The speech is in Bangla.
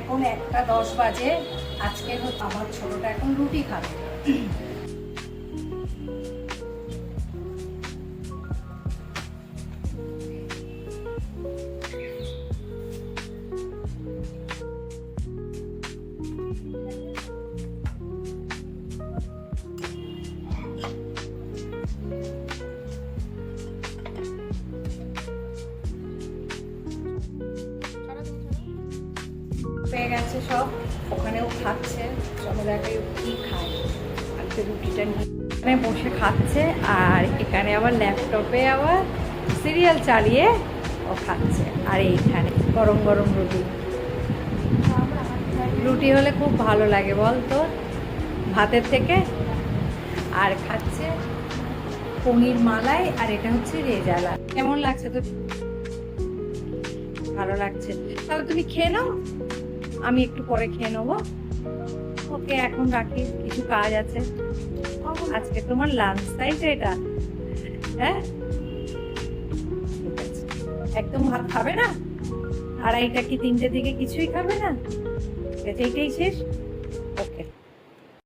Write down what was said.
এখন 1:10 বাজে। আজকে আমার ছোটটা এখন রুটি খাবে। পেয়ে গেছে সব, ওখানেও খাচ্ছে। চলো দেখো কি খায়। আজকে রুটিটা নিয়ে এখানে বসে খাচ্ছে, আর এখানে আবার ল্যাপটপে আবার সিরিয়াল চালিয়ে ও খাচ্ছে। আর এইখানে গরম গরম রুটি। রুটি হলে খুব ভালো লাগে বল তো ভাতের থেকে। আর খাচ্ছে পনির মালাই, আর এটা হচ্ছে রেজালা। কেমন লাগছে তো? ভালো লাগছে। তাহলে তুমি খেয়ে নাও, আমি একটু পরে খেয়ে নেবো। ওকে এখন রাখি, কিছু কাজ আছে। আজকে তোমার লাঞ্চ, তাই তো? এটা হ্যাঁ, ঠিক আছে। একদম ভাত খাবে না? 2:30 কি 3টে দিকে কিছুই খাবে না? এইটাই শেষ। ওকে।